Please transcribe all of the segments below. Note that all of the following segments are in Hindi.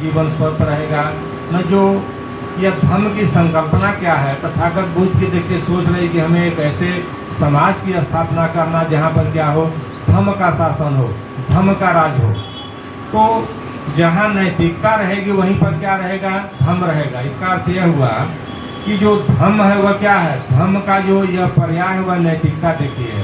जीवन स्वस्थ रहेगा, न जो यह धर्म की संकल्पना क्या है। तथागत बुद्ध की देखिए सोच रही कि हमें एक ऐसे समाज की स्थापना करना जहाँ पर क्या हो, धर्म का शासन हो, धर्म का राज हो। तो जहाँ नैतिकता रहेगी वहीं पर क्या रहेगा, धर्म रहेगा। इसका अर्थ यह हुआ कि जो धर्म है वह क्या है, धर्म का जो यह पर्याय है वह नैतिकता देखिए है।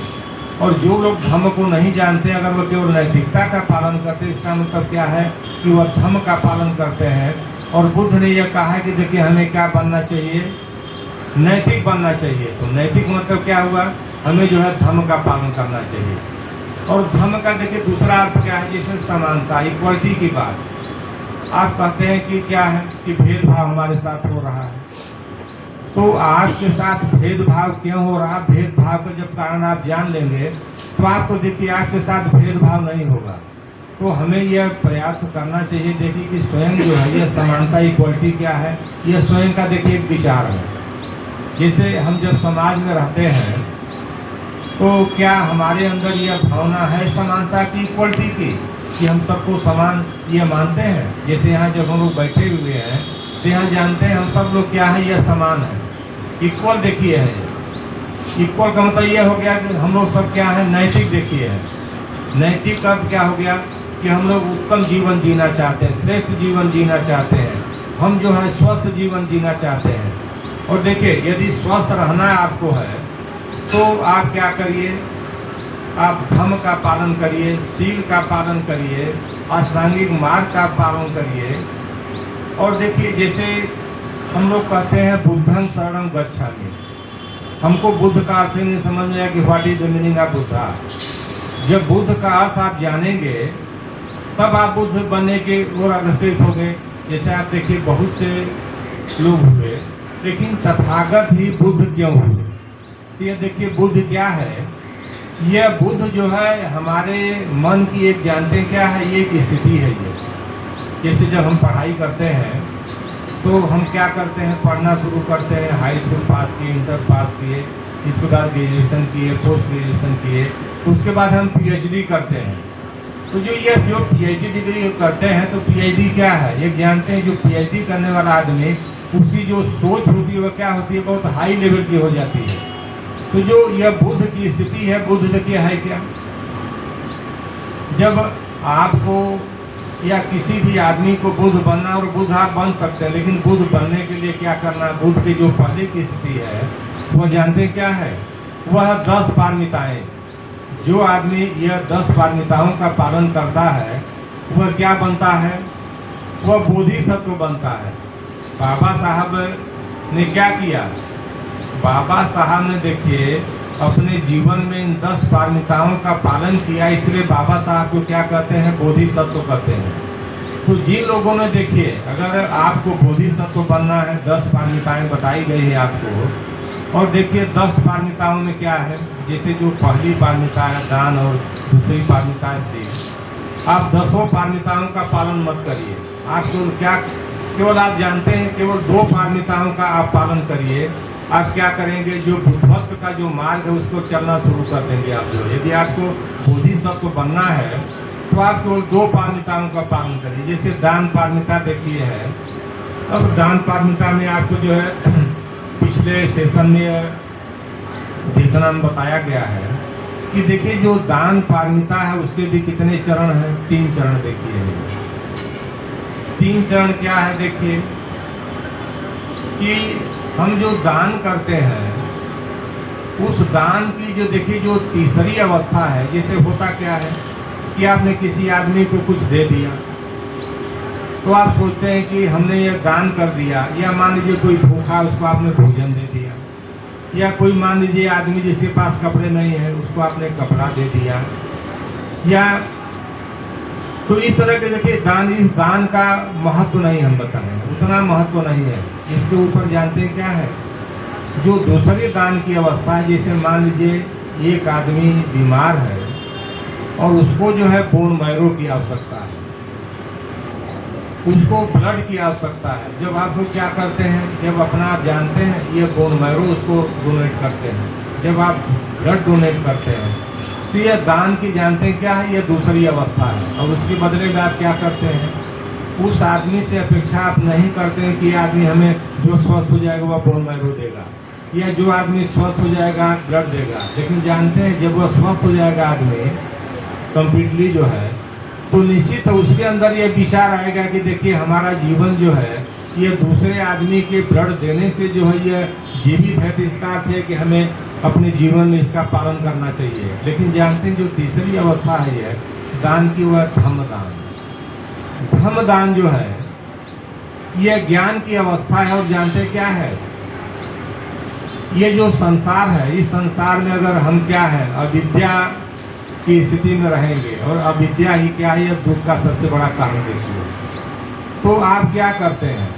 और जो लोग धर्म को नहीं जानते, अगर वह केवल नैतिकता का पालन करते, इसका मतलब क्या है कि वह धर्म का पालन करते हैं। और बुद्ध ने यह कहा है कि देखिए हमें क्या बनना चाहिए, नैतिक बनना चाहिए। तो नैतिक मतलब क्या हुआ, हमें जो है धर्म का पालन करना चाहिए। और धर्म का देखिए दूसरा अर्थ क्या है, जैसे समानता, इक्वलिटी की बात। आप कहते हैं कि क्या है कि भेदभाव हमारे साथ हो रहा है, तो आपके साथ भेदभाव क्यों हो रहा, भेदभाव का जब कारण आप जान लेंगे तो आपको देखिए आपके साथ भेदभाव नहीं होगा। तो हमें यह प्रयास करना चाहिए देखिए कि स्वयं जो है यह समानता, इक्वलिटी क्या है, यह स्वयं का देखिए एक विचार है। जैसे हम जब समाज में रहते हैं तो क्या हमारे अंदर यह भावना है समानता की, इक्वलिटी की, कि हम सबको समान ये मानते हैं। जैसे यहाँ जब हम लोग बैठे हुए हैं तो यहाँ जानते हैं हम सब लोग क्या है, यह समान है, इक्वल देखिए है। इक्वल का मतलब यह हो गया कि हम लोग सब क्या है, नैतिक देखिए है। नैतिक अर्थ क्या हो गया कि हम लोग उत्तम जीवन जीना चाहते हैं, श्रेष्ठ जीवन जीना चाहते हैं, हम जो है स्वस्थ जीवन जीना चाहते हैं। और देखिए यदि स्वस्थ रहना आपको है तो आप क्या करिए, आप धर्म का पालन करिए, शील का पालन करिए, अष्टांगिक मार्ग का पालन करिए। और देखिए जैसे हम लोग कहते हैं बुद्धं शरणं गच्छामि, हमको बुद्ध का अर्थ ही नहीं समझ में आया कि what is the meaning of Buddha. जब बुद्ध का अर्थ आप जानेंगे तब आप बुद्ध बनने के ओर अग्रसर होंगे। जैसे आप देखिए बहुत से लोग हुए लेकिन तथागत ही बुद्ध क्यों हुए। तो ये देखिए बुद्ध क्या है, यह बुद्ध जो है हमारे मन की एक, जानते हैं क्या है, ये एक स्थिति है। ये जैसे जब हम पढ़ाई करते हैं तो हम क्या करते हैं, पढ़ना शुरू करते हैं, हाई स्कूल पास किए, इंटर पास किए, इसके बाद ग्रेजुएशन किए, पोस्ट ग्रेजुएशन किए, उसके बाद हम पीएचडी करते हैं। तो जो पीएचडी डिग्री करते हैं तो पीएचडी क्या है, ये जानते हैं जो पीएचडी करने वाला आदमी, उसकी जो सोच होती है वह क्या होती है, बहुत हाई लेवल की हो जाती है। तो जो यह बुद्ध की स्थिति है, बुद्ध देखिए है क्या, जब आपको या किसी भी आदमी को बुद्ध बनना, और बुद्ध आप बन सकते हैं, लेकिन बुद्ध बनने के लिए क्या करना, बुद्ध की जो पहले की स्थिति है वह जानते हैं क्या है, वह 10 पारमिताएं। जो आदमी यह 10 पारमिताओं का पालन करता है वह क्या बनता है, वह बोधिसत्व बनता है। बाबा साहब ने क्या किया, बाबा साहब ने देखिए अपने जीवन में इन 10 पारमिताओं का पालन किया, इसलिए बाबा साहब को क्या कहते हैं, बोधिसत्व कहते हैं। तो जिन लोगों ने देखिए, अगर आपको बोधिसत्व बनना है, 10 पारमिताएं बताई गई है आपको। और देखिए 10 पारमिताओं में क्या है, जैसे जो पहली पारमिता है दान और दूसरी पारमिता है शील। आप 10 पारमिताओं का पालन मत करिए, आप केवल आप जानते हैं केवल 2 पारमिताओं का आप पालन करिए। आप क्या करेंगे, जो बुद्धत्व का जो मार्ग है उसको चलना शुरू कर देंगे आप लोग। यदि आपको बोधिसत्व बनना है तो आप केवल 2 पारमिताओं का पालन करिए। जैसे दान पारमिता देखिए है, अब दान पारमिता में आपको जो है पिछले सेशन में देशना में बताया गया है कि देखिए जो दान पारमिता है उसके भी कितने चरण हैं, 3 चरण देखिए। 3 चरण क्या है, देखिए कि हम जो दान करते हैं उस दान की जो देखिए जो तीसरी अवस्था है, जैसे होता क्या है कि आपने किसी आदमी को कुछ दे दिया तो आप सोचते हैं कि हमने ये दान कर दिया, या मान लीजिए कोई भूखा उसको आपने भोजन दे दिया, या कोई मान लीजिए आदमी जिसके पास कपड़े नहीं है उसको आपने कपड़ा दे दिया, या तो इस तरह के देखिए दान, इस दान का महत्व नहीं हम बताएं, उतना महत्व नहीं है। इसके ऊपर जानते हैं क्या है, जो दूसरे दान की अवस्था है, जैसे मान लीजिए एक आदमी बीमार है और उसको जो है बोन मैरो की आवश्यकता है, उसको ब्लड की आवश्यकता है। जब आप लोग क्या करते हैं, जब अपना आप जानते हैं ये बोन मैरो उसको डोनेट करते हैं, जब आप ब्लड डोनेट करते हैं तो यह दान की जानते हैं क्या है, यह दूसरी अवस्था है। और उसके बदले में आप क्या करते हैं, उस आदमी से अपेक्षा आप नहीं करते हैं कि ये आदमी हमें जो स्वस्थ हो जाएगा वह बोन मैरो देगा, या जो आदमी स्वस्थ हो जाएगा ब्लड देगा। लेकिन जानते हैं जब वह स्वस्थ हो जाएगा आदमी कंप्लीटली जो है, तो निश्चित उसके अंदर ये विचार आएगा कि देखिए हमारा जीवन जो है ये दूसरे आदमी के ब्लड देने से जो है ये जीवित है, तो इसका अर्थ है कि हमें अपने जीवन में इसका पालन करना चाहिए। लेकिन जानते हैं जो तीसरी अवस्था है ये दान की, वह धम्मदान। धम्मदान जो है यह ज्ञान की अवस्था है। और जानते क्या है, ये जो संसार है, इस संसार में अगर हम क्या है अविद्या की स्थिति में रहेंगे, और अविद्या ही क्या है, यह दुख का सबसे बड़ा कारण देखिए। तो आप क्या करते हैं,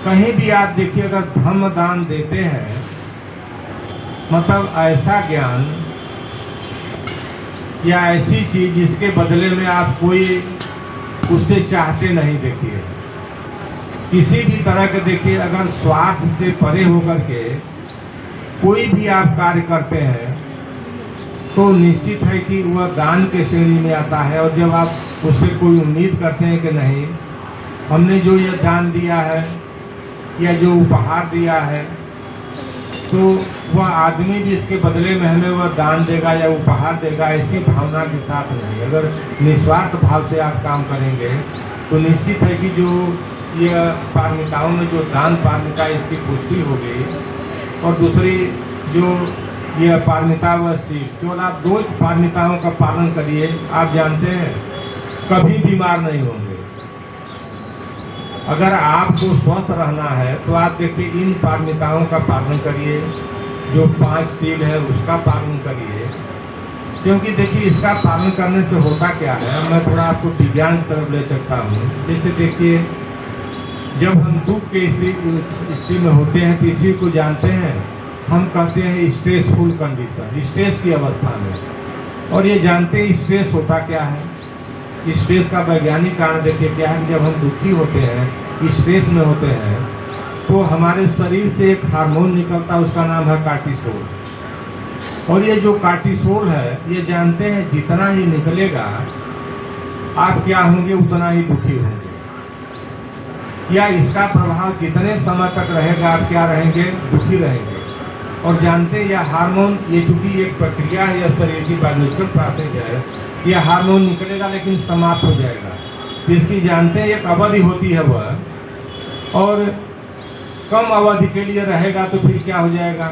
कहीं भी आप देखिए अगर धम्म दान देते हैं, मतलब ऐसा ज्ञान या ऐसी चीज जिसके बदले में आप कोई उससे चाहते नहीं, देखिए किसी भी तरह के, देखिए अगर स्वार्थ से परे होकर के कोई भी आप कार्य करते हैं तो निश्चित है कि वह दान के श्रेणी में आता है। और जब आप उससे कोई उम्मीद करते हैं कि नहीं, हमने जो यह दान दिया है या जो उपहार दिया है, तो वह आदमी भी इसके बदले में हमें वह दान देगा या उपहार देगा, ऐसी भावना के साथ नहीं। अगर निस्वार्थ भाव से आप काम करेंगे तो निश्चित है कि जो यह पारमिताओं में जो दान पारमिता इसकी पुष्टि होगी। और दूसरी जो यह पारमिता व सीख, केवल आप दो पारमिताओं का पालन करिए, आप जानते हैं कभी बीमार नहीं होंगे। अगर आपको स्वस्थ रहना है तो आप देखिए इन पारमिताओं का पालन करिए, जो 5 सील है उसका पालन करिए। क्योंकि देखिए इसका पालन करने से होता क्या है, मैं थोड़ा आपको विज्ञान की तरफ ले सकता हूँ। जैसे देखिए जब हम दुख के स्थिति में होते हैं तो इसी को जानते हैं, हम कहते हैं स्ट्रेसफुल कंडीशन, स्ट्रेस की अवस्था में। और ये जानते हैं स्ट्रेस होता क्या है, स्ट्रेस का वैज्ञानिक कारण देखिए क्या है कि जब हम दुखी होते हैं, स्ट्रेस में होते हैं, तो हमारे शरीर से एक हार्मोन निकलता है, उसका नाम है कार्टिसोल। और ये जो कार्टिसोल है, ये जानते हैं जितना ही निकलेगा आप क्या होंगे, उतना ही दुखी होंगे, या इसका प्रभाव जितने समय तक रहेगा आप क्या रहेंगे, दुखी रहेंगे। और जानते हैं यह हार्मोन, ये चूंकि एक प्रक्रिया है, यह शरीर की बायोलॉजिकल प्रोसेस है, यह हार्मोन निकलेगा लेकिन समाप्त हो जाएगा। इसकी जानते हैं एक अवधि होती है वह, और कम अवधि के लिए रहेगा। तो फिर क्या हो जाएगा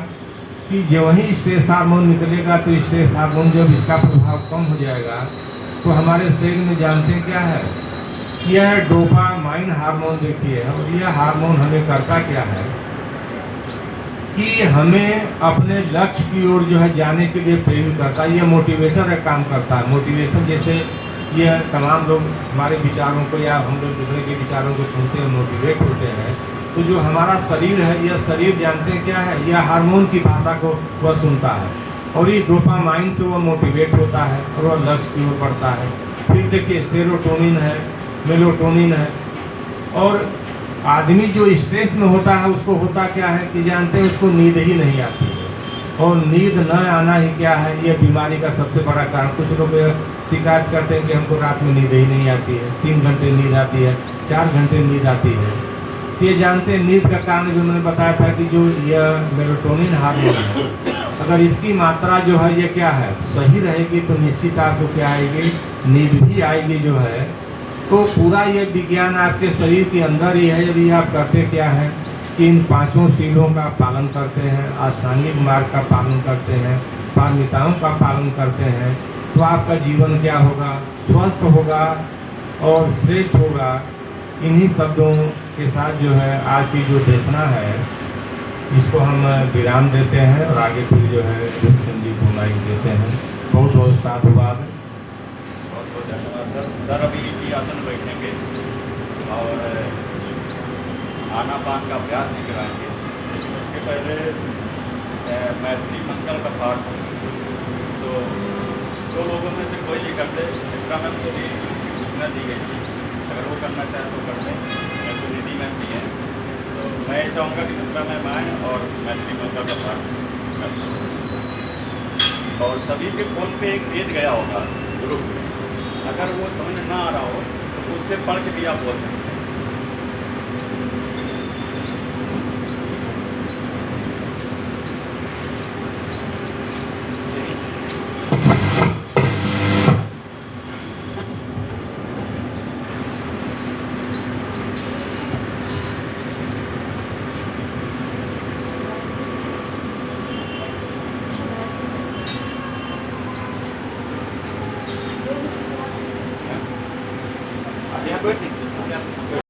कि जब वही स्ट्रेस हार्मोन निकलेगा, तो स्ट्रेस हार्मोन जब इसका प्रभाव कम हो जाएगा तो हमारे शरीर में जानते हैं क्या है, यह डोपामाइन हार्मोन देखिए। और यह हार्मोन हमें करता क्या है कि हमें अपने लक्ष्य की ओर जो है जाने के लिए प्रेरित करता है। यह मोटिवेटर है, काम करता है। मोटिवेशन जैसे यह तमाम लोग हमारे विचारों को या हम लोग दूसरे के विचारों को सुनते हैं, मोटिवेट होते हैं। तो जो हमारा शरीर है, यह शरीर जानते हैं क्या है, यह हार्मोन की भाषा को वह सुनता है, और इस डोपामाइन से वह मोटिवेट होता है और वह लक्ष्य की ओर बढ़ता है। फिर देखिए सेरोटोनिन है, मेलाटोनिन है। और आदमी जो स्ट्रेस में होता है उसको होता क्या है कि जानते हैं उसको नींद ही नहीं आती है। और नींद न आना ही क्या है, ये बीमारी का सबसे बड़ा कारण। कुछ लोग शिकायत करते हैं कि हमको रात में नींद ही नहीं आती है, 3 घंटे नींद आती है, 4 घंटे नींद आती है। तो ये जानते हैं नींद का कारण जो मैंने बताया था कि जो यह मेलाटोनिन हार्मोन है, अगर इसकी मात्रा जो है ये क्या है सही रहेगी तो निश्चित आपको क्या आएगी, नींद भी आएगी जो है। तो पूरा ये विज्ञान आपके शरीर के अंदर ही है। यदि आप करते क्या है कि इन 5 सीलों का पालन करते हैं, अष्टांगिक मार्ग का पालन करते हैं, पारमिताओं का पालन करते हैं, तो आपका जीवन क्या होगा, स्वस्थ होगा और श्रेष्ठ होगा। इन्हीं शब्दों के साथ जो है आज की जो देशना है इसको हम विराम देते हैं और आगे फिर जो है भूषण जी को माइक देते हैं। बहुत बहुत साधुवाद, बहुत बहुत धन्यवाद सर। सर अभी इसी आसन बैठेंगे और आनापान का अभ्यास नहीं कराएंगे। उसके पहले मैत्री मंगल का पाठ, तो 2 लोगों में से कोई नहीं करते, मित्रा मैम को भी इसकी सूचना दी गई थी, अगर वो करना चाहे तो कर दें। मैं तो निधि मैम भी हैं, तो मैं ये चाहूँगा कि मित्रा मैम आएँ और मैत्री मंगल का पाठ करें। और सभी के फ़ोन पे एक पेज गया होगा ग्रुप में, अगर वो समझ ना आ रहा हो तो उससे पढ़ के भी आप बोल सकते हैं।